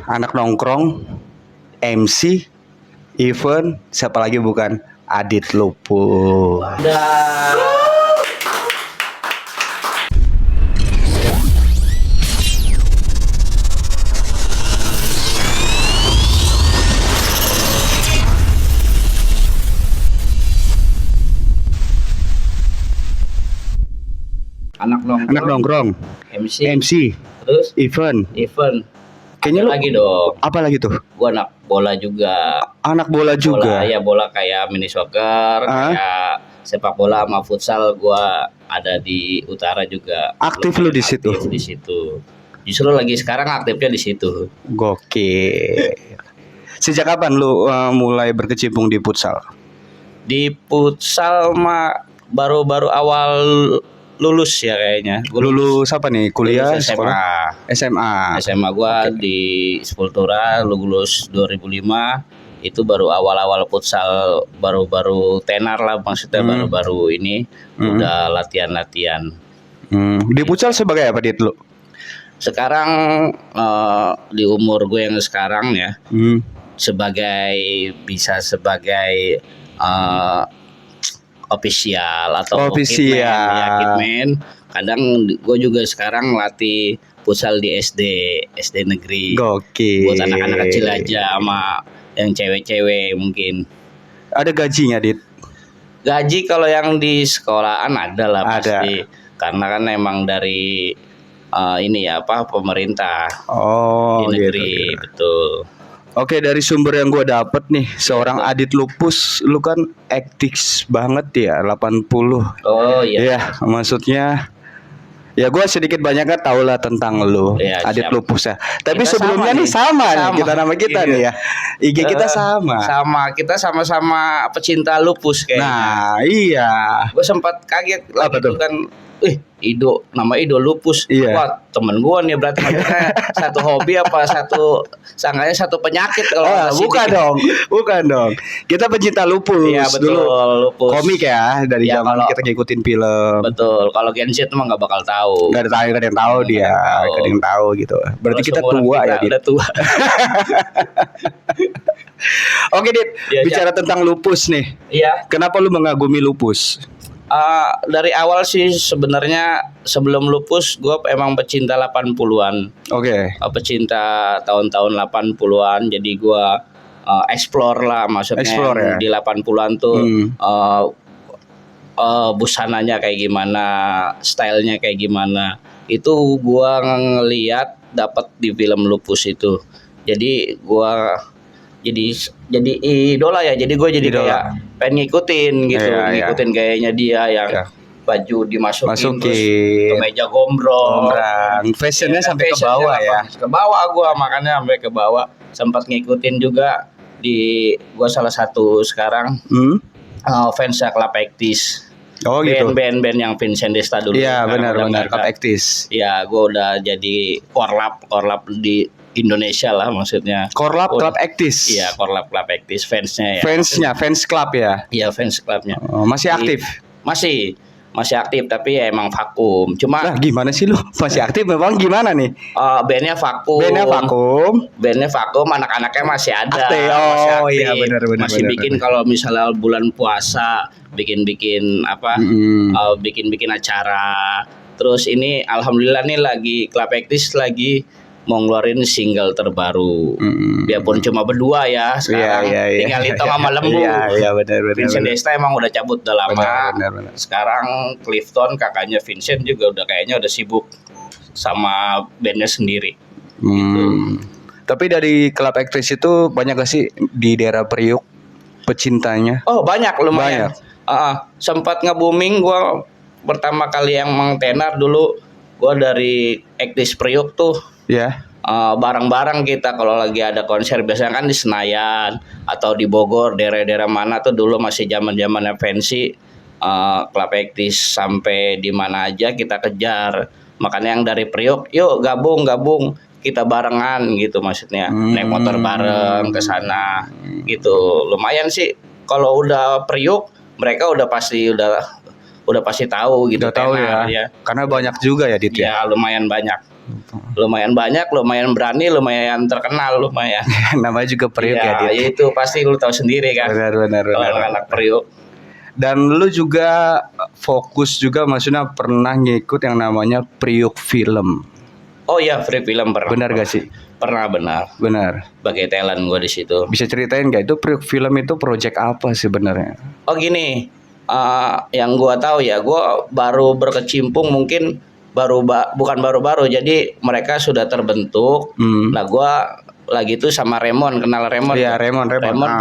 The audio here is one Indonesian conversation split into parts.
anak nongkrong, MC, event, siapa lagi bukan Adit Lupus. Anak nongkrong, MC, terus event. Kayaknya lu lagi dong. apa lagi tuh? Gua anak bola juga. Anak bola juga. Bola kayak mini soccer, kayak sepak bola sama futsal. Gua ada di utara juga. Aktif lu di situ. Aktif di situ. Justru lagi sekarang aktifnya di situ. Gokil. Sejak kapan lu mulai berkecimpung di futsal? Di futsal mah baru-baru awal lulus ya kayaknya. Lulus apa nih? Kuliah, lulus sekolah? SMA gua di Sepultura lulus 2005. Itu baru awal-awal futsal, baru-baru tenar lah maksudnya, baru-baru ini udah latihan-latihan. Di futsal sebagai apa Dit lu? Sekarang di umur gue yang sekarang ya, sebagai official atau kitman. Kadang gue juga sekarang latih futsal di SD negeri. Gokil. Buat anak-anak kecil aja sama yang cewek-cewek mungkin. Ada gajinya Dit? Gaji kalau yang di sekolahan ada lah pasti. Karena kan emang dari pemerintah. Oh, di negeri gitu. Betul. Oke, dari sumber yang gue dapet nih, seorang Adit Lupus, lu kan aktif banget ya, 80. Oh iya. Iya, maksudnya ya gue sedikit banyak kan tahu lah tentang lu, ya, Adit siap. Lupus ya. Tapi Kita sebelumnya sama nih kita nama kita nih ya. IG kita sama. Kita sama-sama pecinta lupus kayaknya. Nah, iya. Gue sempat kaget apa tuh? Kan nama Ido Lupus. Iya. Wah, temen gue nih berarti satu hobi apa sangkanya satu penyakit kalau bukan dong. Kita pecinta lupus. Iya, betul, dulu. Lupus. Komik ya dari zaman kita ngikutin film. Betul. Kalau Gen Z mah nggak bakal tahu. Gak ada yang tahu dia. Gak ada yang tahu gitu. Berarti kita tua ya, Dit. Udah tua. Oke, Dit. Bicara tentang lupus nih. Iya. Kenapa lu mengagumi lupus? Dari awal sih sebenarnya sebelum lupus gue emang pecinta 80-an. Oke. Pecinta tahun-tahun 80-an. Jadi gue explore lah maksudnya. Ya? Di 80-an tuh busananya kayak gimana, stylenya kayak gimana. Itu gue ngeliat dapat di film lupus itu. Jadi gue jadi idola ya. Jadi gue jadi kayak pengen ngikutin gitu, ngikutin gayanya dia yang baju dimasukin terus kemeja gombrong, fashionnya sampai ke bawah ya. Ke bawah gue makanya sampai ke bawah. Sempat ngikutin juga gue salah satu sekarang fansnya Club Actis. Oh gitu. Band yang Vincent Desta dulu. Iya benar Club Actis. Iya, gue udah jadi korlap di Indonesia lah maksudnya. Korlap Club Actis. Iya, Korlap Club Actis fansnya ya. Fans club ya. Iya, fans clubnya. Masih aktif? Masih aktif tapi ya emang vakum. Cuma gimana sih lu? Masih aktif memang gimana nih? Bandnya vakum. Bandnya vakum, anak-anaknya masih ada. Masih aktif. Iya benar. Masih bikin kalau misalnya bulan puasa bikin acara. Terus ini alhamdulillah nih lagi Club Actis lagi mau ngeluarin single terbaru. Biarpun cuma berdua ya sekarang. Tinggal Lito sama Lembu. Iya benar. Vincent Desta emang udah cabut udah lama. Benar. Sekarang Clifton kakaknya Vincent juga kayaknya udah sibuk sama bandnya sendiri. Gitu. Tapi dari Club Actis itu banyak gak sih di daerah Priuk pecintanya? Oh banyak, lumayan. Sempat nge-booming gue pertama kali yang mengtenar dulu. Gue dari Actis Priuk tuh. Ya. Bareng-bareng kita kalau lagi ada konser biasanya kan di Senayan atau di Bogor, daerah-daerah mana tuh dulu masih zaman-zamannya fancy. Club Actis sampai di mana aja kita kejar. Makanya yang dari Priok, yuk gabung kita barengan gitu maksudnya. Naik motor bareng ke sana gitu. Lumayan sih kalau udah Priok mereka udah pasti tahu gitu. Udah tahu ya. Karena banyak juga ya Dit ya. Ya lumayan banyak. Lumayan banyak, lumayan berani, lumayan terkenal, lumayan. Namanya juga Priok ya, Ya, Dit. itu pasti lu tahu sendiri kan. Benar. Kalau anak Priok. Dan lu juga fokus juga, maksudnya pernah ngikut yang namanya Priok Film. Oh iya, free film pernah. Benar gak sih? Pernah benar. Benar. Sebagai talent gue di situ. Bisa ceritain gak itu Priok Film itu project apa sebenarnya? Oh gini, yang gua tahu ya, gua baru berkecimpung mungkin bukan baru-baru, jadi mereka sudah terbentuk. Nah, gua lagi itu sama Raymond, kenal Raymond? Iya, Raymond. Raymond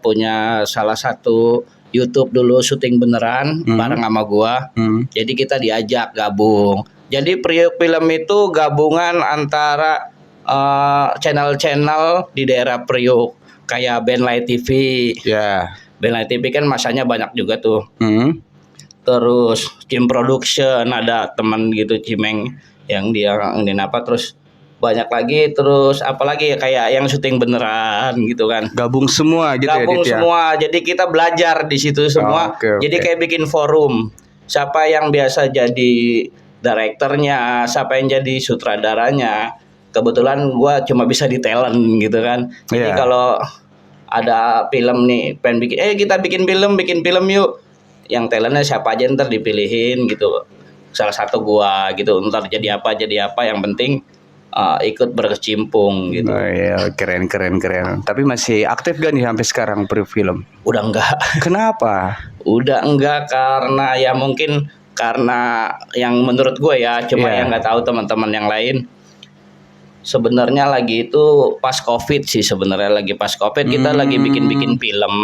punya salah satu YouTube dulu syuting beneran bareng sama gua. Jadi kita diajak gabung. Jadi Priok Film itu gabungan antara channel-channel di daerah Priok, kayak Bandlight TV. Ya. Bandlight TV kan masanya banyak juga tuh. Terus Kim Production, ada teman gitu Cimeng yang dia apa, terus banyak lagi, terus apalagi ya kayak yang syuting beneran gitu kan. Gabung semua gitu ya, Gabung Dit, ya? semua. Jadi kita belajar di situ semua. Oke. Jadi kayak bikin forum. Siapa yang biasa jadi direkturnya, siapa yang jadi sutradaranya. Kebetulan gua cuma bisa di talent gitu kan. Jadi kalau ada film nih, pengen bikin, kita bikin film yuk. Yang talentnya siapa aja ntar dipilihin gitu. Salah satu gua gitu. Ntar jadi apa, yang penting ikut berkecimpung gitu. Oh iya, keren. Tapi masih aktif gak nih sampai sekarang Priok Film? Udah enggak. Kenapa? Udah enggak karena ya mungkin karena yang menurut gue ya, cuma yang nggak tahu teman-teman yang lain. Sebenarnya lagi itu pas COVID sih, sebenarnya lagi pas COVID kita lagi bikin film.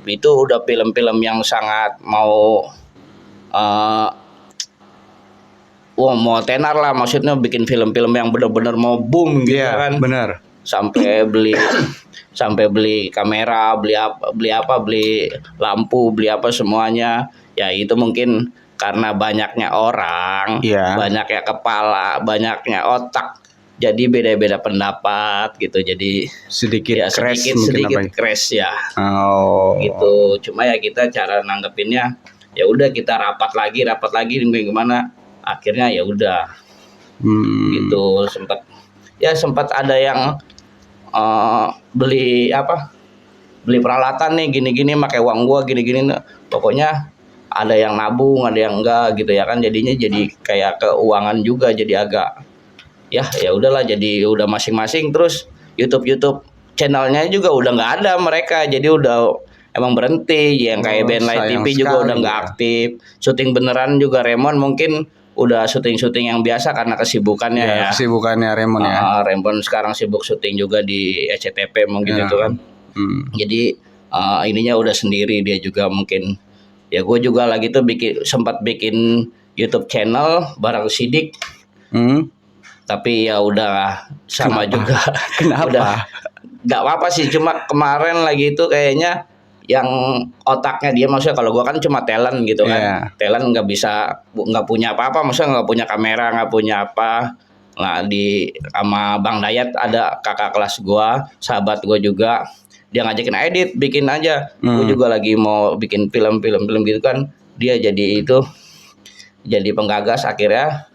Itu udah film-film yang sangat mau mau tenar lah, maksudnya bikin film-film yang benar-benar mau boom gitu kan. Benar. Sampai beli kamera, beli lampu, beli apa semuanya. Ya itu mungkin karena banyaknya orang, banyaknya kepala, banyaknya otak. Jadi beda-beda pendapat gitu. Jadi sedikit crash ya. Oh. Gitu. Cuma ya kita cara nanggepinnya ya udah kita rapat lagi gimana. Akhirnya ya udah. Gitu sempat ada yang beli peralatan nih gini-gini pakai uang gua gini-gini. Pokoknya ada yang nabung, ada yang enggak gitu ya kan, jadinya jadi kayak keuangan juga, jadi agak ya udahlah, jadi udah masing-masing. Terus YouTube channelnya juga udah nggak ada mereka, jadi udah emang berhenti. Yang kayak Bandlight TV juga udah nggak aktif. Syuting beneran juga Raymond mungkin udah syuting yang biasa karena kesibukannya ya. Kesibukannya Raymond ya. Raymond sekarang sibuk syuting juga di SCTV mungkin itu kan. Jadi ininya udah sendiri dia juga mungkin. Ya gue juga lagi tuh sempat bikin YouTube channel bareng Sidik. Tapi ya udah sama juga. Kenapa? Udah nggak apa-apa sih, cuma kemarin lagi itu kayaknya yang otaknya dia, maksudnya kalau gua kan cuma talent gitu kan. Talent nggak punya apa-apa, maksudnya nggak punya kamera, nggak punya apa. Nah sama Bang Dayat ada kakak kelas gua, sahabat gua juga. Dia ngajakin edit, bikin aja. Gue juga lagi mau bikin film gitu kan. Dia jadi penggagas akhirnya.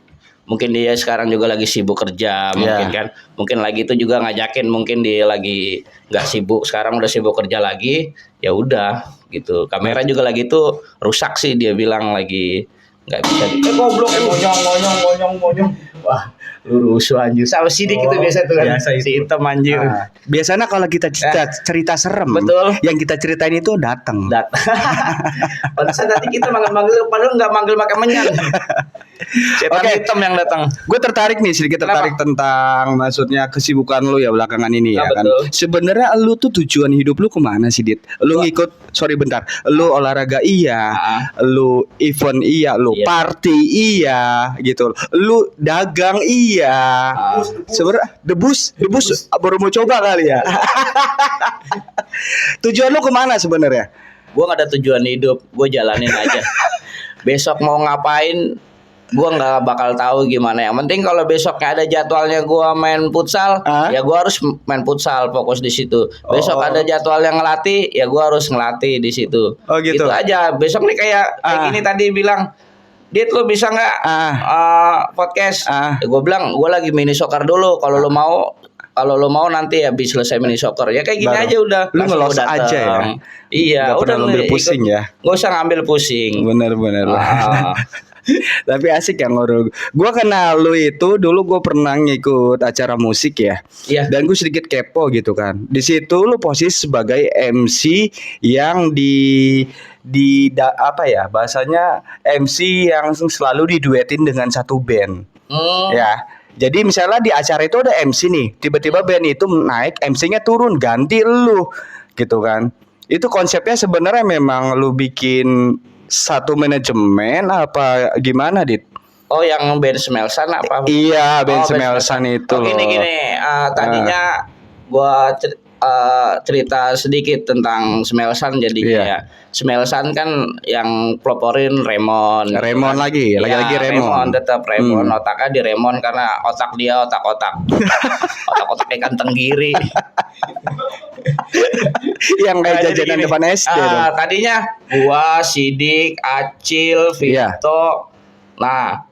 Mungkin dia sekarang juga lagi sibuk kerja, mungkin kan. Mungkin lagi itu juga ngajakin, mungkin dia lagi nggak sibuk, sekarang udah sibuk kerja lagi. Ya udah gitu. Kamera juga lagi itu rusak sih, dia bilang lagi nggak bisa. Goblok, monyong. Wah, lu rusuh anjir. Sama Sidik itu biasa tuh kan. Si hitam anjir. Biasanya kalau kita cerita serem, betul, yang kita ceritain itu datang. Pantesan tadi kita manggil, padahal nggak manggil pakai menyan. Setan hitam yang datang. Gue tertarik nih, sedikit tertarik tentang maksudnya kesibukan lu ya belakangan ini ya kan. Sebenarnya lu tuh tujuan hidup lu kemana sih, Dit? Lu lu olahraga lu event lu party gitu. Lu dagang sebenarnya debus baru mau coba kali ya. Tujuan lu kemana sebenarnya? Gue nggak ada tujuan hidup, gue jalanin aja. Besok mau ngapain gue nggak bakal tahu gimana. Yang penting kalau besoknya ada jadwalnya gue main futsal, ya gue harus main futsal, fokus di situ. Besok ada jadwal yang ngelatih, ya gue harus ngelatih di situ. Gitu Aja. Besok nih kayak gini tadi bilang Dit lu bisa nggak podcast? Ya, gue bilang gue lagi mini soccer dulu. Kalau lu mau nanti habis selesai mini soccer ya kayak gini Baru. aja udah. Lu ngelos aja ya. Iya, Gak udah pernah ngambil pusing ya. Gak usah ngambil pusing. Bener. Tapi asik ya ngobrol. Gue kenal lu itu dulu gue pernah ngikut acara musik ya. Iya. Dan gue sedikit kepo gitu kan. Di situ lu posisi sebagai MC yang apa ya bahasanya MC yang selalu diduetin dengan satu band. Ya. Jadi misalnya di acara itu ada MC nih, tiba-tiba band itu naik, MC-nya turun ganti lu gitu kan. Itu konsepnya sebenarnya memang lu bikin satu manajemen apa gimana, Dit? Oh, yang band Smelsan apa? Iya, band band Smelsan itu loh. Gini, tadinya gua cerita sedikit tentang Smelsan jadinya ya. Smelsan kan yang peloporin Remon. Remon lagi Remon tetap Remon. Otaknya di Remon karena otak dia otak-otak. Otak-otak ikan tenggiri. Yang kayak jajanan depan SD dong. Tadinya gua, Sidik, Acil, Vito. Nah,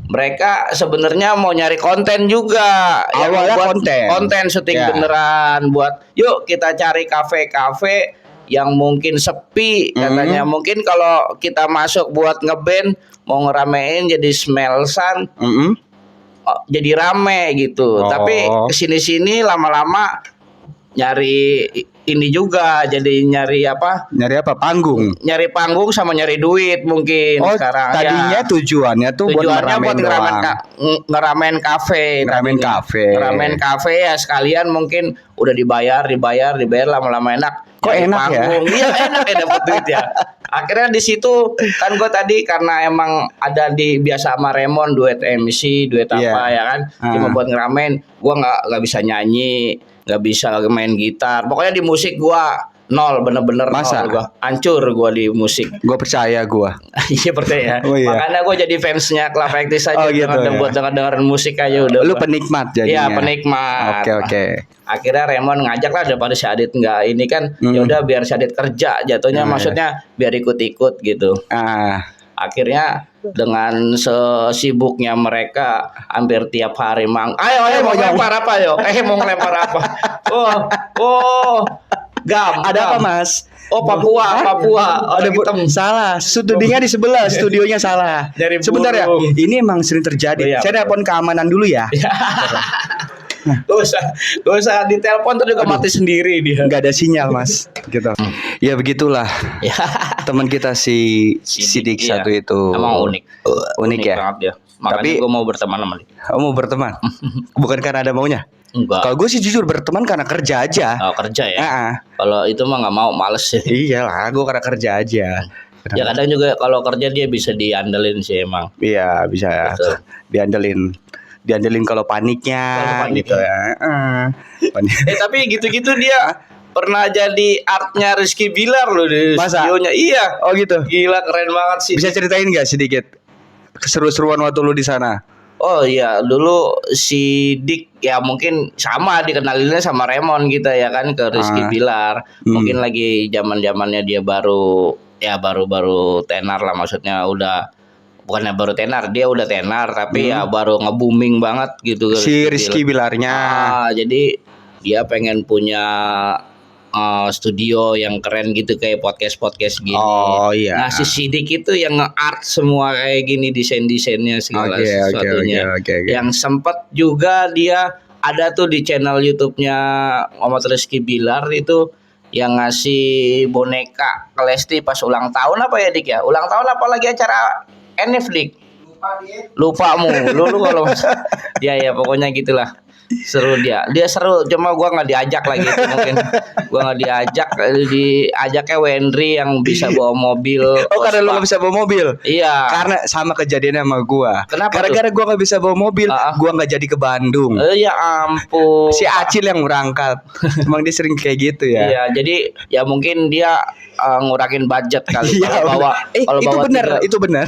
mereka sebenarnya mau nyari konten juga. Awalnya buat konten syuting beneran buat yuk kita cari kafe-kafe yang mungkin sepi katanya. Mungkin kalau kita masuk buat ngeband mau ngeramein jadi Smelsan. Jadi rame gitu. Tapi kesini-sini lama-lama nyari ini juga, jadi nyari apa? Panggung. Nyari panggung sama nyari duit mungkin sekarang. Tadinya tujuannya tuh buat ngeramein kafe. Ngeramein kafe ya sekalian mungkin udah dibayar lama-lama enak. Kok enak panggung. Iya enak ya dapat duit ya. Akhirnya di situ kan gue tadi karena emang ada biasa sama Remon duet MC, duet apa ya kan, cuma buat ngeramein. Gue nggak bisa nyanyi, nggak bisa main gitar. Pokoknya di musik gue nol, bener-bener Masa? nol. Gue hancur gue di musik. Gue percaya gue. Iya percaya. Iya. Makanya gue jadi fansnya Club Actis aja. Gitu, buat dengerin musik aja udah. Lu penikmat jadinya. Iya penikmat. Oke. Akhirnya Remon ngajak lah daripada si Adit nggak ini kan. Ya udah biar si Adit kerja jatuhnya, maksudnya biar ikut-ikut gitu. Akhirnya dengan sesibuknya mereka hampir tiap hari ayo mau ngelempar apa yo? Mau ngelempar apa? Ada apa, Mas? Oh, Papua. Ada salah. Studionya di sebelah, studionya salah. Sebentar ya. Ini emang sering terjadi. Saya telepon keamanan dulu ya. Gak usah ditelepon tuh juga mati sendiri dia. Gak ada sinyal, Mas. Gitu. Ya begitulah. Teman kita si Sidik satu itu. Emang unik. Unik ya. Banget dia. Makanya gue mau berteman sama dia. Mau berteman? Bukan karena ada maunya? Enggak. Kalau gue sih jujur berteman karena kerja aja. Oh, kerja ya. Kalau itu mah nggak mau, males sih. Iyalah, gue karena kerja aja. Ya kadang juga kalau kerja dia bisa diandelin sih emang. Iya bisa ya. Diandelin kalau paniknya gitu ya. Tapi gitu-gitu dia pernah jadi artnya Rizky Bilar loh di studionya. Iya. Oh gitu. Gila keren banget sih. Bisa ceritain nggak sedikit keseru-seruan waktu lu di sana? Oh iya, dulu si Dik ya mungkin sama dikenalinnya sama Remon kita ya kan ke Rizky Bilar. Mungkin lagi zaman-zamannya dia baru tenar lah, maksudnya bukannya baru tenar, dia udah tenar tapi ya baru nge-booming banget gitu si Rizky Bilarnya. Jadi dia pengen punya studio yang keren gitu kayak podcast gini. Oh iya. Nah si Sidik itu yang nge-art semua kayak gini, desainnya segala sesuatunya. Yang sempat juga dia ada tuh di channel YouTube-nya Muhammad Rizky Bilar itu yang ngasih boneka ke Lesti pas ulang tahun apa ya Dik ya? Ulang tahun apa lagi acara NF Dik? Lupa lu kalau ya pokoknya gitulah. Seru dia seru, cuma gua nggak diajak lagi itu mungkin gua nggak diajaknya Wendri yang bisa bawa mobil. Karena lu nggak bisa bawa mobil. Iya, karena sama kejadiannya sama gua. Kenapa gara-gara gua nggak bisa bawa mobil, gua nggak jadi ke Bandung. Ya ampun, si Acil yang berangkat. Emang dia sering kayak gitu ya. Iya, jadi ya mungkin dia ngurangin budget kali. Kalau bawa itu benar.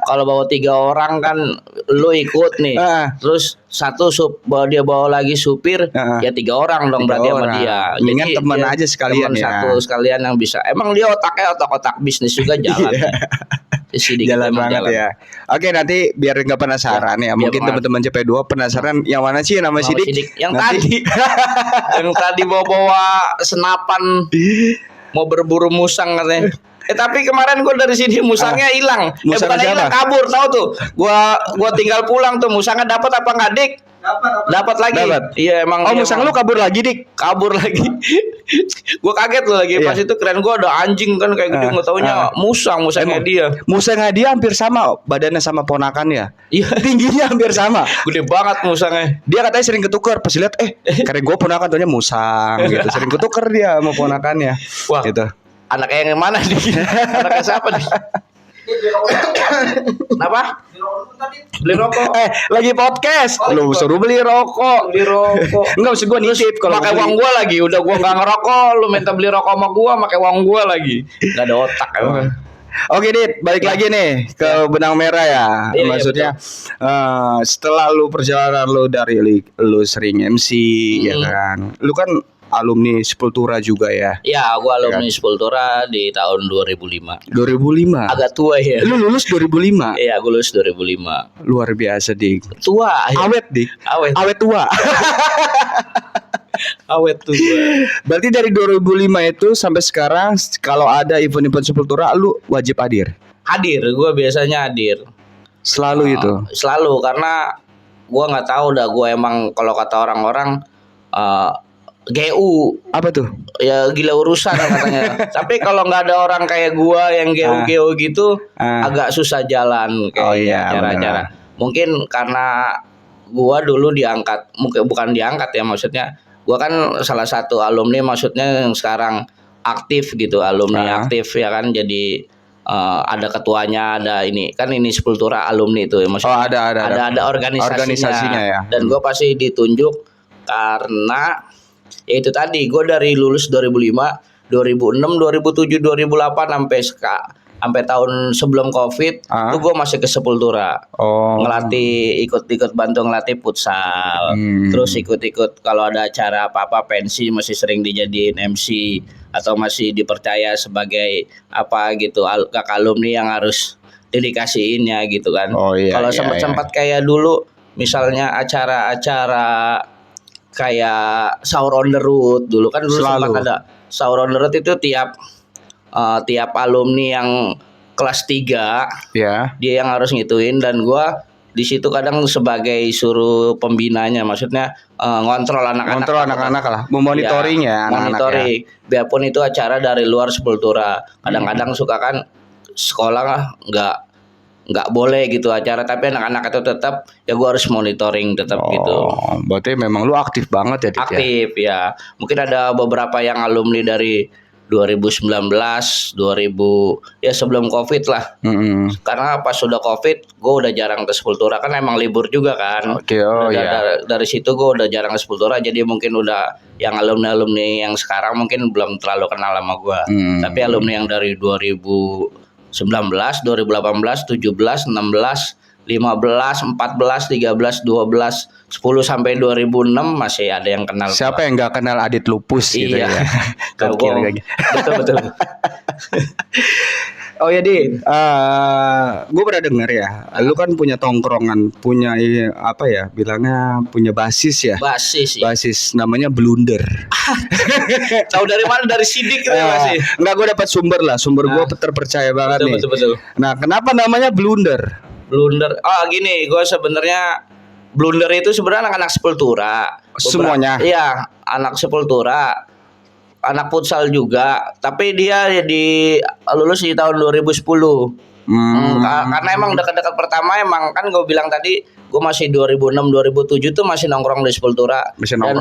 Kalau bawa 3 orang kan lu ikut nih. Terus satu dia bawa lagi supir, ya 3 orang dong berarti sama dia. Jadi teman aja sekalian teman satu sekalian yang bisa. Emang dia otaknya otak-otak bisnis juga jalan. Sidik Jalan emang banget ya. Oke, nanti biar nggak penasaran ya. biar Mungkin penasaran. teman-teman CP2 penasaran yang mana sih nama Nama Sidik? Sidik. Yang Nanti- tadi yang tadi bawa senapan mau berburu musang katanya. Tapi kemarin gue dari sini musangnya hilang. Musangnya Bukan siapa? hilang, kabur, tahu tuh. Gua tinggal pulang tuh, musangnya dapat apa nggak, Dik? Dapat lagi. Dapat. Iya emang. Oh, iya, musang emang. lu kabur lagi, Dik. Kabur lagi. Gue kaget loh lagi pas Iya. itu, keren gue ada anjing kan kayak gede, nggak taunya musangnya Emang? dia. Musangnya dia hampir sama badannya sama ponakannya. Iya. Tingginya hampir sama. Gede banget musangnya. Dia katanya sering ketukar, pas lihat karena gue ponakan taunya musang gitu. Sering ketukar dia sama ponakannya. Wah. Gitu. Anaknya yang mana nih? Anaknya siapa nih? Kenapa? Beli rokok. Lagi podcast. Oh, Lu lagi suruh beli rokok. Beli rokok. Enggak, maksud gue nitip kalau Pakai beli. uang gua lagi, udah gua nggak ngerokok, lu minta beli rokok sama gua, pakai uang gua lagi. Nggak ada otak emang. Oke, Dit, balik lagi nih ke benang merah ya. Iya, Maksudnya setelah lu perjalanan lu dari lu sering MC ya kan. Lu kan alumni Sepultura juga ya. Ya, gua alumni Sepultura di tahun 2005. 2005. Agak tua ya. Lu lulus 2005. Iya, gua lulus 2005. Luar biasa, Dik. Tua ya. Awet, Dik. Awet. Awet tua. Awet tua. Berarti dari 2005 itu sampai sekarang kalau ada event-event Sepultura lu wajib hadir. Hadir, gua biasanya hadir. Selalu itu. Selalu, karena gua nggak tahu dah, gua emang kalau kata orang-orang GU Apa tuh? ya gila urusan katanya. Tapi kalau nggak ada orang kayak gua yang GU gitu, agak susah jalan kayak Oh iya, acara-acara. Mungkin karena gua dulu diangkat, mungkin bukan diangkat ya, maksudnya gua kan salah satu alumni, maksudnya yang sekarang aktif gitu, alumni aktif ya kan, jadi ada ketuanya, ada ini kan, ini Sepultura alumni itu ya, maksudnya ada organisasinya ya. Dan gua pasti ditunjuk karena ya itu tadi, gue dari lulus 2005, 2006, 2007, 2008 sampai tahun sebelum Covid, tuh gue masih ke Sepultura. Ngelatih, ikut bantu ngelatih futsal. Terus ikut kalau ada acara apa-apa pensi masih sering dijadiin MC atau masih dipercaya sebagai apa gitu, kakak alumni yang harus dikasihin ya gitu kan. Kalau sempat kayak dulu misalnya acara-acara kayak Sahur on the Road dulu kan, dulu sempat ada Sahur on the Road itu tiap alumni yang kelas 3 dia yang harus ngituin, dan gua di situ kadang sebagai suruh pembinanya, maksudnya ngontrol anak-anak lah, memonitoring ya, monitoring ya. Biarpun itu acara dari luar Sepultura, kadang-kadang suka kan sekolah nggak boleh gitu acara, tapi anak-anak itu tetap ya gua harus monitoring tetap gitu. Berarti memang lu aktif banget ya, Dit? Aktif ya. Mungkin ada beberapa yang alumni dari 2019, 2000 ya sebelum Covid lah. Karena pas sudah Covid, gue udah jarang ke Sepultura, kan emang libur juga kan. Dari situ gue udah jarang ke Sepultura, jadi mungkin udah yang alumni yang sekarang mungkin belum terlalu kenal sama gue. Tapi alumni yang dari 2019, 2018, 17, 16, 15, 14, 13, 12, 10 sampai 2006 masih ada yang kenal. Siapa yang nggak kenal Adit Lupus gitu ya? Betul. Oh ya, Dit, gue pernah dengar ya, lu kan punya tongkrongan, punya apa ya, bilangnya punya basis ya? Basis namanya Blunder. Tahu dari mana? Dari Sidik masih? Enggak, gue dapat sumber gue terpercaya banget nih. Betul. Nah, kenapa namanya Blunder? Gini, gue sebenarnya Blunder itu sebenarnya anak-anak Sepultura. Semuanya? Iya, anak Sepultura, anak futsal juga. Tapi dia lulus di tahun 2010. Karena emang dekat-dekat pertama, emang kan gue bilang tadi, gue masih 2006, 2007 tuh masih nongkrong di Sepultura. Dan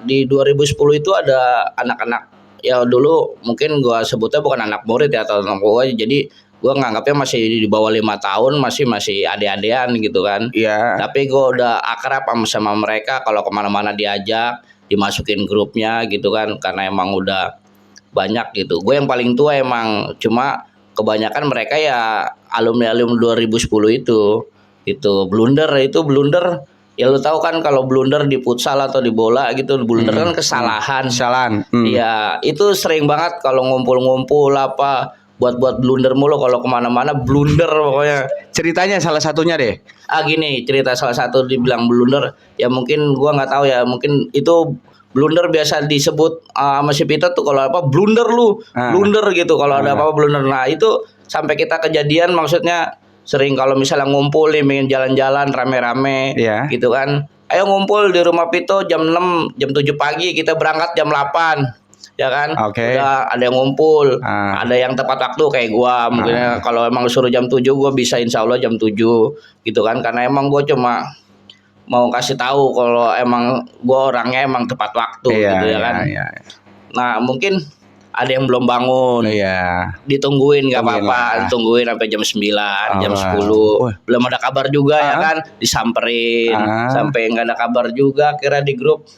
di 2010 itu ada anak-anak, ya dulu mungkin gue sebutnya bukan anak murid ya atau anak gue, jadi gue nganggapnya masih di bawah 5 tahun, masih ade-adean gitu kan. Tapi gue udah akrab sama mereka, kalau kemana-mana diajak, dimasukin grupnya gitu kan, karena emang udah banyak gitu. Gue yang paling tua emang, cuma kebanyakan mereka ya alumni 2010 itu Blunder ya, lu tahu kan kalau blunder di futsal atau di bola gitu, blunder kan kesalahan. Iya, itu sering banget kalau ngumpul-ngumpul apa buat blunder mulu kalau kemana-mana blunder pokoknya. Ceritanya salah satunya deh. Gini cerita salah satu dibilang blunder ya, mungkin gua nggak tahu ya, mungkin itu blunder biasa disebut sama si Pito tuh kalau apa blunder lu blunder gitu kalau ada apa-apa blunder. Nah itu sampai kita kejadian, maksudnya sering kalau misalnya ngumpul nih pengen jalan-jalan rame-rame gitu kan, ayo ngumpul di rumah Pito jam 6 jam 7 pagi, kita berangkat jam 8 ya kan. Udah ada yang ngumpul, ada yang tepat waktu kayak gua mungkin kalau emang suruh jam 7 gua bisa insya Allah jam 7 gitu kan, karena emang gua cuma mau kasih tahu kalau emang gua orangnya emang tepat waktu gitu ya kan. Nah mungkin ada yang belum bangun, ditungguin nggak apa-apa, tungguin sampai jam 9 jam 10 belum ada kabar juga ya kan, disamperin sampai nggak ada kabar juga, kira di grup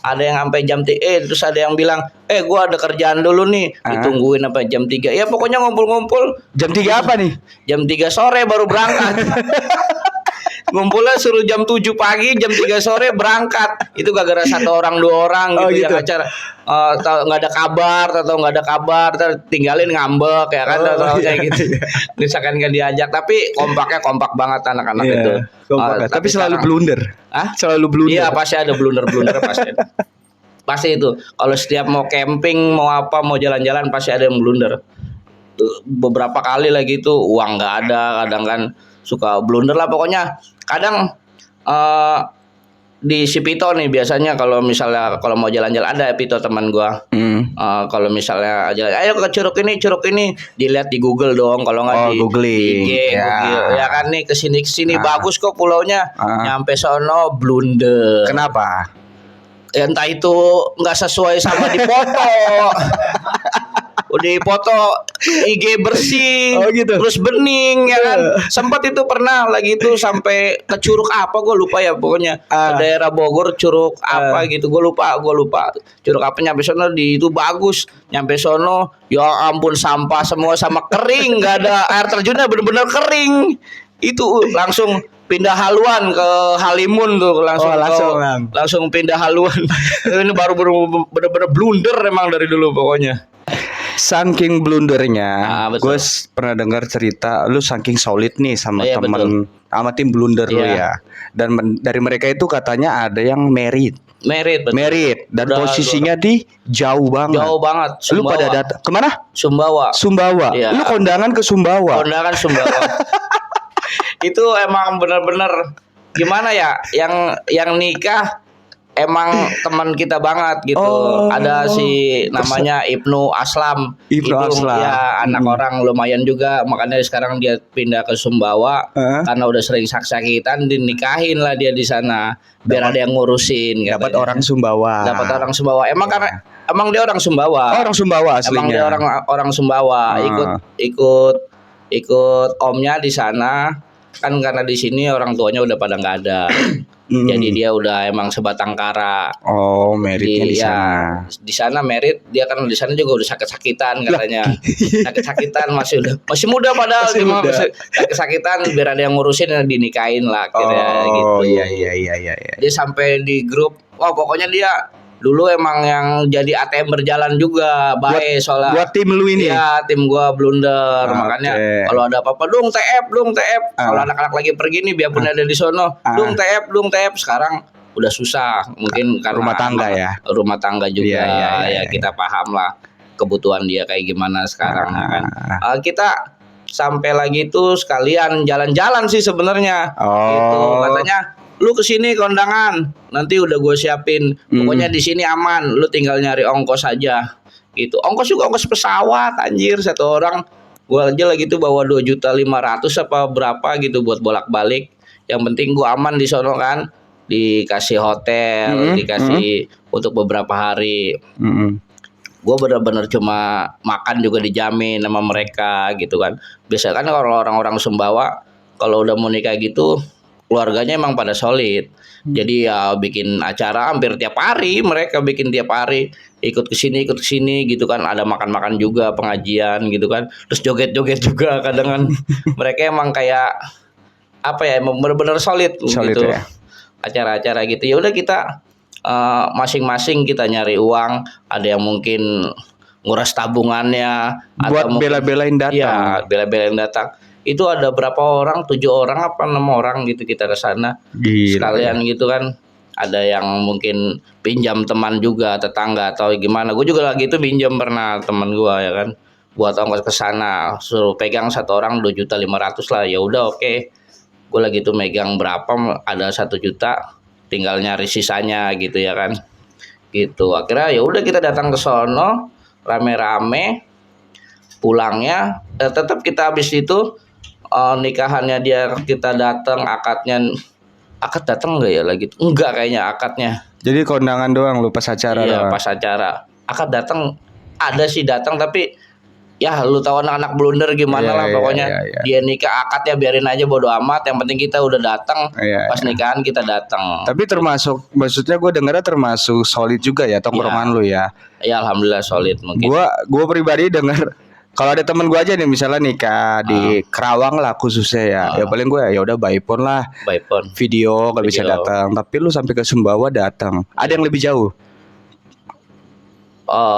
ada yang sampai jam 3, terus ada yang bilang, gua ada kerjaan dulu nih, ditungguin sampai jam 3. Ya pokoknya ngumpul-ngumpul. Jam 3 apa nih? Jam 3 sore baru berangkat. Ngumpulnya suruh jam 7 pagi, jam 3 sore berangkat. Itu gara-gara 1 orang 2 orang gitu, yang acara nggak ada kabar atau nggak ada kabar, tinggalin ngambek ya kan, atau kayak gitu. Misalkan nggak diajak, tapi kompak banget anak-anak itu. Tapi selalu blunder. Selalu blunder. Iya pasti ada blunder pasti. Pasti itu. Kalau setiap mau camping, mau apa, mau jalan-jalan pasti ada yang blunder. Beberapa kali lagi tuh uang nggak ada, kadang kan suka blunder lah pokoknya. Kadang di si Pito nih biasanya kalau misalnya kalau mau jalan-jalan, ada Pito teman gua. Kalau misalnya jalan, ayo ke curug ini dilihat di Google dong, kalau nggak di googling. IG, ya kan nih kesini bagus kok pulaunya. Nyampe sono blunder. Kenapa? Ya, entah itu nggak sesuai sama di foto. Udah foto IG bersih, terus bening ya kan. Sempat itu pernah lagi itu sampai ke curug apa gue lupa ya, pokoknya ke daerah Bogor, curug apa gitu gue lupa. Curug apa, nyampe sono di itu bagus, nyampe sono ya ampun sampah semua sama kering, nggak ada air terjunnya, bener-bener kering. Itu langsung pindah haluan ke Halimun tuh, langsung pindah haluan. Ini baru bener-bener blunder emang dari dulu pokoknya. Saking blundernya, gue pernah dengar cerita lu saking solid nih sama teman, sama tim blunder lu ya. Dan dari mereka itu katanya ada yang merit dan posisinya di jauh banget. Sumbawa. Lu pada datang kemana? Sumbawa. Ya. Lu kondangan ke Sumbawa. Itu emang benar-benar gimana ya, yang nikah emang teman kita banget gitu. Ada si namanya Ibnu Aslam. Ya anak orang lumayan juga, makanya sekarang dia pindah ke Sumbawa karena udah sering sakitan, dinikahin lah dia di sana biar ada yang ngurusin. Dapat orang Sumbawa. Emang dia orang Sumbawa. Orang Sumbawa aslinya. Emang dia orang Sumbawa. Ikut omnya di sana kan, karena di sini orang tuanya udah pada nggak ada. Jadi dia udah emang sebatang kara. Meritnya di sana. Di sana merit, dia kan di sana juga udah sakit-sakitan katanya. Sakit-sakitan masih muda padahal sakit-sakitan, biar ada yang ngurusin dan dinikahin lah kira gitu. Iya. Dia sampai di grup, pokoknya dia dulu emang yang jadi ATM berjalan juga, baik soalnya. Buat tim lu ini? Iya, tim gua blunder. Makanya kalau ada apa-apa, dong TF. Kalau anak-anak lagi pergi nih, biarpun ada di sono, dong TF. Sekarang udah susah, mungkin karena rumah tangga juga. Ya kita paham lah kebutuhan dia kayak gimana sekarang kan. Kita sampai lagi tuh sekalian jalan-jalan sih sebenarnya. Gitu katanya, lu kesini kondangan, nanti udah gue siapin. Pokoknya di sini aman, lu tinggal nyari ongkos aja. Gitu. Ongkos juga ongkos pesawat, anjir, 1 orang. Gue aja lagi tuh bawa 2.500.000 apa berapa gitu buat bolak-balik. Yang penting gue aman di sono kan, dikasih hotel, dikasih untuk beberapa hari. Gue bener-bener cuma makan juga dijamin sama mereka gitu kan. Biasanya kan kalau orang-orang Sumbawa kalau udah mau nikah gitu, keluarganya emang pada solid. Jadi ya bikin acara hampir tiap hari, mereka bikin tiap hari, ikut ke sini gitu kan, ada makan-makan juga, pengajian gitu kan. Terus joget-joget juga kadang kan. Mereka emang kayak apa ya, benar-benar solid gitu. Ya. Acara-acara gitu. Ya udah kita masing-masing kita nyari uang, ada yang mungkin nguras tabungannya Buat mungkin- bela-belain datang. Iya, bela-belain datang. Itu ada berapa orang, 7 orang apa 6 orang gitu kita ke sana. Gila, Sekalian gitu kan. Ada yang mungkin pinjam teman juga, tetangga atau gimana. Gue juga lagi itu pinjam pernah teman gue ya kan. Buat ongkos ke sana, suruh pegang satu orang 2.500.000 lah. Ya udah oke. Gue lagi itu megang berapa, ada 1 juta, tinggal nyari sisanya gitu ya kan. Gitu. Akhirnya ya udah kita datang ke sono rame-rame. Pulangnya tetap kita habis itu nikahannya dia kita datang, akad datang nggak ya lagi? Enggak kayaknya akadnya. Jadi kondangan doang lu pas acara Iya, doang. pas acara. Akad datang ada sih datang tapi ya lu tahu anak-anak blunder gimana Iya, lah iya, pokoknya. iya. Dia nikah akad ya biarin aja bodo amat, yang penting kita udah datang. Iya, Pas nikahan kita datang. Tapi termasuk, maksudnya gue dengarnya termasuk solid juga ya tongkrongan Iya. lu ya. Ya alhamdulillah solid mungkin. Gua pribadi dengar kalau ada temen gue aja nih misalnya nikah di Kerawang lah khususnya ya, ya paling gue ya udah by phone lah, By phone. video nggak bisa Video. datang. Tapi lu sampai ke Sumbawa datang. Ada yang lebih jauh.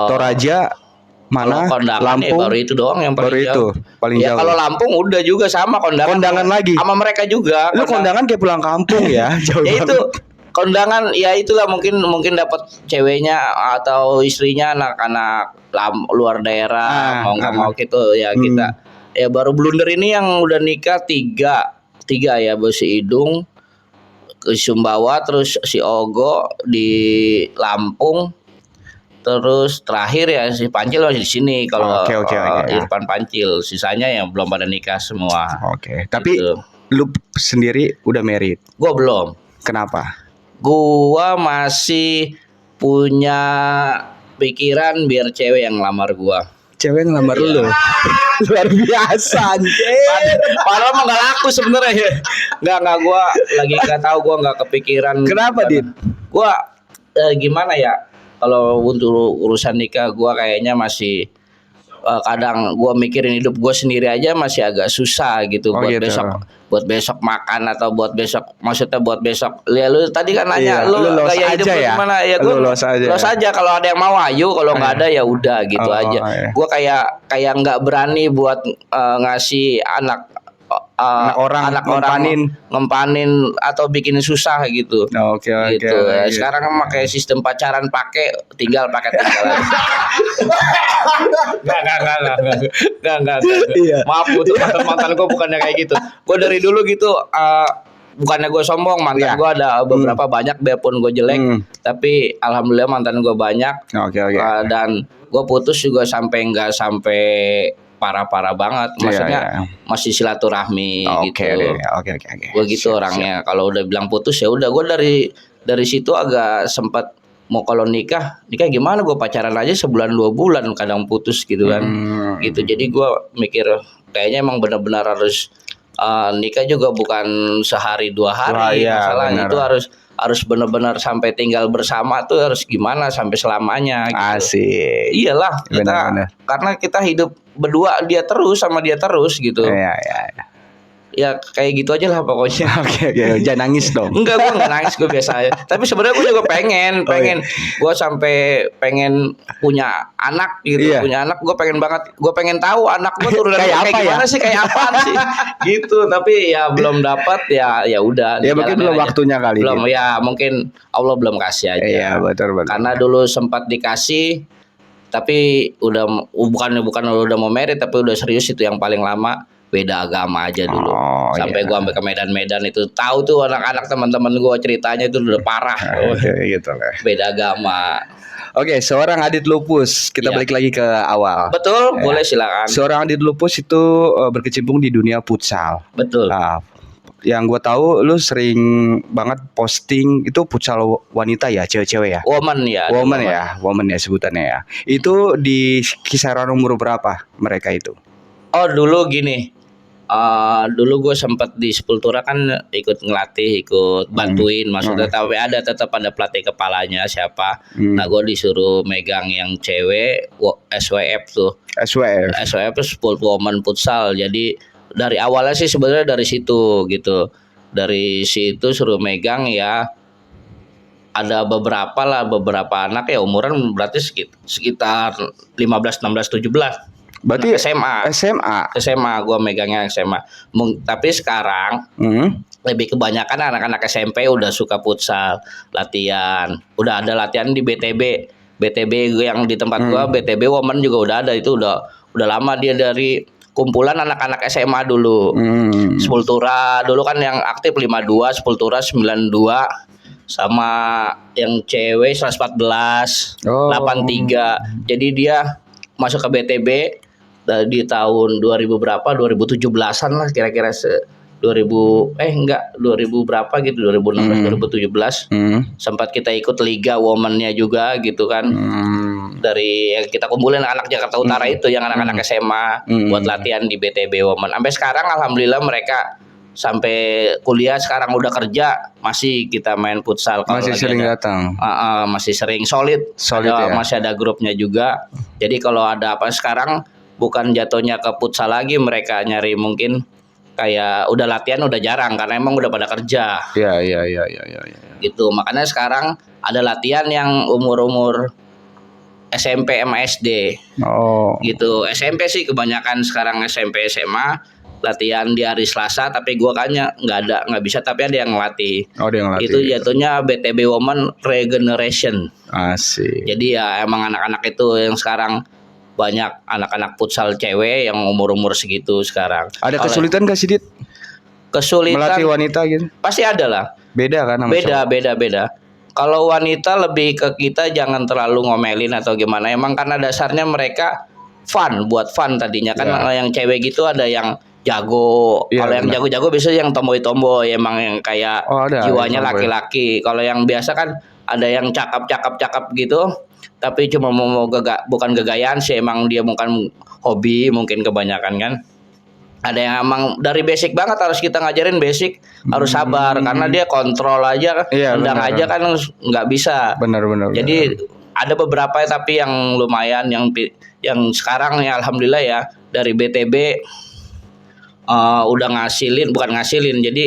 Toraja, mana? Kalau kondangan ya Lampung. baru itu doang yang paling Baru jauh. itu paling Ya jauh. kalau Lampung udah juga sama kondangan. Kondangan lagi. Sama mereka juga. Lu kondangan kayak pulang kampung ya, jauh Ya banget. itu kondangan ya itulah mungkin dapat ceweknya atau istrinya anak-anak luar daerah mau nggak mau gitu ya kita ya baru blunder ini yang udah nikah tiga ya bos si Idung ke Sumbawa terus si Ogo di Lampung terus terakhir ya si Pancil masih di sini kalau Oke. Irfan Pancil sisanya yang belum pada nikah semua. Oke. Tapi Gitu. lu sendiri udah married. Gua belum. Kenapa? Gua masih punya pikiran biar cewek yang lamar gua. Cewek ngelamar lu. Luar biasa anjir. Padahal mah gak laku sebenarnya. Enggak gua lagi nggak tahu gua nggak kepikiran. Kenapa, Dit? Gua gimana ya? Kalau untuk urusan nikah gua kayaknya masih kadang gua mikirin hidup gua sendiri aja masih agak susah gitu buat besok makan atau buat besok maksudnya buat besok ya lu tadi kan nanya Iya, lu los gaya hidup aja lu ya? gimana ya Lu gua los aja. kalau ada yang mau ayo kalau nggak ada ya udah gitu aja. Iya. Gua kayak nggak berani buat ngasih anak orang ngempanin atau bikin susah gitu. Oke. Gitu. Sekarang kan pakai sistem pacaran tinggal aja. Enggak. Iya. Maaf untuk mantan gue bukannya kayak gitu. Gue dari dulu gitu bukannya gue sombong, mantan gue ada beberapa banyak biarpun gue jelek, tapi alhamdulillah mantan gue banyak. Oke. Dan gue putus juga nggak sampai parah-parah banget, maksudnya masih silaturahmi Oke. Gue gitu orangnya. Kalau udah bilang putus ya udah. Gue dari situ agak sempat mau kalau nikah gimana, gue pacaran aja sebulan 2 bulan kadang putus gitu kan. Gitu. Jadi gue mikir kayaknya emang benar-benar harus nikah juga bukan sehari 2 hari. Masalahnya itu harus benar-benar sampai tinggal bersama tuh harus gimana sampai selamanya gitu. Asik. Iyalah kita karena kita hidup berdua dia terus gitu. Iya. Ya kayak gitu aja lah pokoknya. Oke. Jangan nangis dong. Enggak, gue nggak nangis, gue biasa aja. Tapi sebenarnya gue juga pengen. Gue sampai pengen punya anak gitu. Iya. Punya anak, gue pengen banget. Gue pengen tahu anak gue turunan Kayak apa gimana ya? sih, kayak apaan sih, gitu. Tapi ya belum dapat ya udah. Ya mungkin belum aja. waktunya kali. Belum ya, mungkin Allah belum kasih aja. Iya, betul. Karena dulu sempat dikasih, tapi bukan udah mau married, tapi udah serius itu yang paling lama. Beda agama aja dulu. Sampai gua sampai ke Medan itu tahu tuh anak-anak teman-teman gua ceritanya itu udah parah. Gitu lah. Beda agama. Oke, seorang Adit Lupus. Kita balik lagi ke awal. Betul, boleh silakan. Seorang Adit Lupus itu berkecimpung di dunia futsal. Betul. Nah, yang gue tahu lu sering banget posting itu futsal wanita ya, cewek-cewek ya. Woman Woman ya sebutannya ya. Itu di kisaran umur berapa mereka itu? Oh dulu gini. Dulu gue sempat di Sepultura kan ikut ngelatih, ikut bantuin, maksudnya tapi tetap ada pelatih kepalanya siapa. Nah gue disuruh megang yang cewek SWF tuh. SWF itu Sport Woman Futsal. Jadi dari awalnya sih sebenarnya dari situ gitu. Dari situ suruh megang ya. ada beberapa anak ya umuran berarti sekitar 15, 16, 17. Berarti SMA. SMA gua megangnya SMA. Tapi sekarang lebih kebanyakan anak-anak SMP udah suka futsal, latihan. Udah ada latihan di BTB. BTB yang di tempat gua, BTB Women juga udah ada, itu udah lama dia dari kumpulan anak-anak SMA dulu. Sepultura dulu kan yang aktif 52, Sepultura 92, sama yang cewek 114, 83. Jadi dia masuk ke BTB di tahun 2000 berapa? 2017-an lah kira-kira 2000 berapa gitu, 2016 2017. Sempat kita ikut liga womennya juga gitu kan. Dari yang kita kumpulin anak Jakarta Utara itu yang anak-anak SMA buat latihan di BTB Women. Sampai sekarang alhamdulillah mereka sampai kuliah, sekarang udah kerja masih kita main futsal. Masih sering datang. Masih sering solid ya? Masih ada grupnya juga. Jadi kalau ada apa sekarang bukan jatuhnya ke futsal lagi, mereka nyari mungkin kayak udah latihan udah jarang karena emang udah pada kerja. Iya. Gitu. Makanya sekarang ada latihan yang umur SMP sama SD. Gitu. SMP sih kebanyakan sekarang SMP SMA latihan di hari Selasa, tapi gua kayaknya nggak bisa, tapi ada yang ngelatih. Ada yang ngelatih. Itu jatuhnya BTB Women Regeneration. Asik. Jadi ya emang anak-anak itu yang sekarang banyak anak-anak futsal cewek yang umur-umur segitu sekarang. Ada kesulitan gak sih, Dit? Kesulitan melatih wanita gitu? Pasti ada lah. Beda kan sama Beda. Kalau wanita lebih ke kita jangan terlalu ngomelin atau gimana. Emang karena dasarnya mereka buat fun tadinya kan. Yang cewek gitu ada yang jago. Kalau yang jago-jago biasanya yang tomboy-tomboy, emang yang kayak jiwanya laki-laki. Kalau yang biasa kan ada yang cakep gitu. Tapi cuma bukan gegayaan sih, emang dia bukan hobi mungkin kebanyakan kan. Ada yang emang dari basic banget harus kita ngajarin basic, harus sabar karena dia kontrol aja, tendang aja kan nggak bisa. Benar. Jadi ada beberapa tapi yang lumayan yang sekarang ya alhamdulillah ya dari BTB udah bukan ngasilin, jadi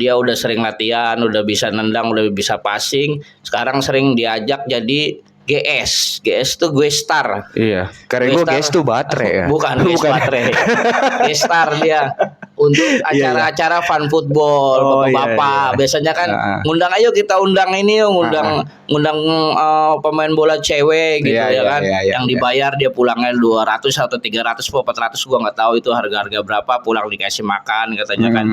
dia udah sering latihan, udah bisa nendang, udah bisa passing. Sekarang sering diajak jadi GS tuh gue star. Iya. Karena gue GS tuh baterai ya. Bukan baterai. Gestar dia untuk acara-acara fun football, bapak-bapak. Biasanya kan ngundang, ayo kita undang ini, ngundang pemain bola cewek gitu kan. Yang dibayar dia pulangnya 200 atau 300 atau 400, gua nggak tahu itu harga-harga berapa, pulang dikasih makan katanya kan.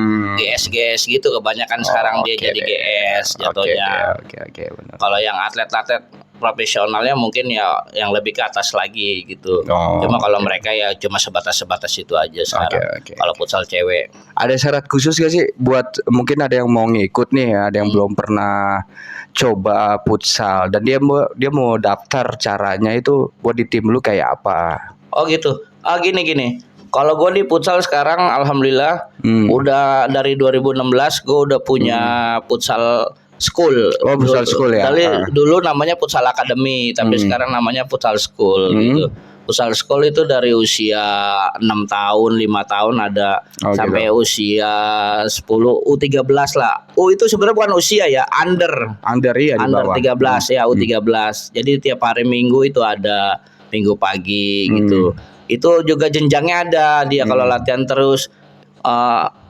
GS gitu kebanyakan sekarang dia jadi GS jatuhnya. Oke, benar. Kalau yang atlet-atlet profesionalnya mungkin ya yang lebih ke atas lagi gitu. Cuma kalau mereka ya cuma sebatas itu aja sekarang. Kalau futsal cewek. Ada syarat khusus gak sih buat mungkin ada yang mau ngikut nih, ada yang belum pernah coba futsal dan dia mau daftar, caranya itu buat di tim lu kayak apa? Oh gitu. Gini. Kalau gue di futsal sekarang alhamdulillah udah dari 2016 gue udah punya futsal school. Futsal school ya. Dulu namanya futsal academy, tapi sekarang namanya futsal school gitu. Futsal school itu dari usia 6 tahun, 5 tahun ada sampai usia 10, U13 lah. Itu sebenarnya bukan usia ya, under ya, under 13 ya, U13. Jadi tiap hari Minggu itu ada, Minggu pagi gitu. Itu juga jenjangnya ada dia kalau latihan terus.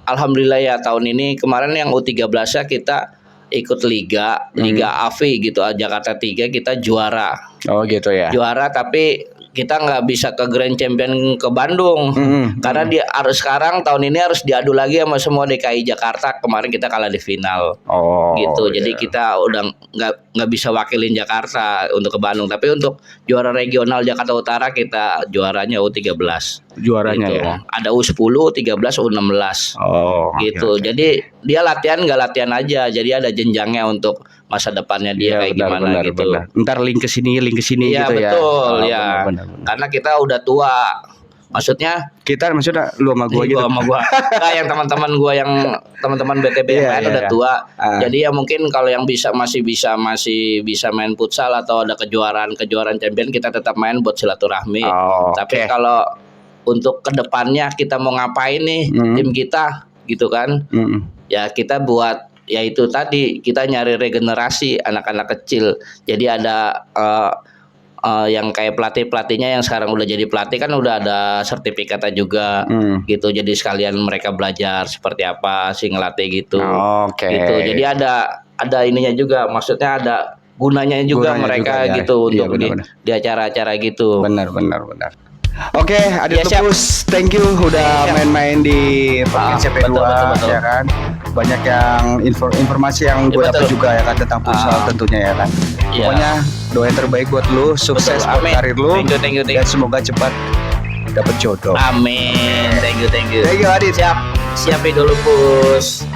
Alhamdulillah ya tahun ini, kemarin yang U13-nya kita ikut liga AFI gitu, Jakarta 3 kita juara. Oh gitu ya. Juara tapi kita nggak bisa ke Grand Champion ke Bandung karena dia harus sekarang tahun ini harus diadu lagi sama semua DKI Jakarta. Kemarin kita kalah di final. Gitu. Jadi kita udah nggak bisa wakilin Jakarta untuk ke Bandung. Tapi untuk juara regional Jakarta Utara kita juaranya U13. Juaranya gitu. ya. Ada U10, 13, U16. Gitu. Jadi dia latihan nggak latihan aja. Jadi ada jenjangnya untuk masa depannya dia kayak gimana gitu. Ntar link ke sini gitu ya. Betul ya. Benar. Karena kita udah tua. Maksudnya lu sama gua gitu. Gua sama gua. Nah, yang teman-teman gua yang teman-teman BTB yang lain udah tua. Jadi ya mungkin kalau yang masih bisa main futsal atau ada kejuaraan champion, kita tetap main buat silaturahmi. Tapi kalau untuk kedepannya kita mau ngapain nih tim kita gitu kan? Ya kita buat ya itu tadi kita nyari regenerasi anak-anak kecil. Jadi ada yang kayak pelatihnya yang sekarang udah jadi pelatih kan udah ada sertifikatnya juga gitu. Jadi sekalian mereka belajar seperti apa sih ngelatih gitu. Oke. Gitu. Jadi ada ininya juga, maksudnya ada gunanya juga mereka juga, ya. gitu Iya, untuk benar-benar. di acara-acara gitu. Benar. Oke, Adit Ya, siap. Lupus, thank you udah Siap. main-main di podcast CP2 betul. ya kan. Banyak yang informasi yang gue Iya, dapat betul. juga ya kan tentang futsal tentunya ya kan. Iya. Pokoknya doa yang terbaik buat lu, sukses Betul. buat Amin. karir lu, Thank you. dan semoga cepat dapat jodoh. Amin. Thank you. Thank you Adit. Siap dulu, Pus.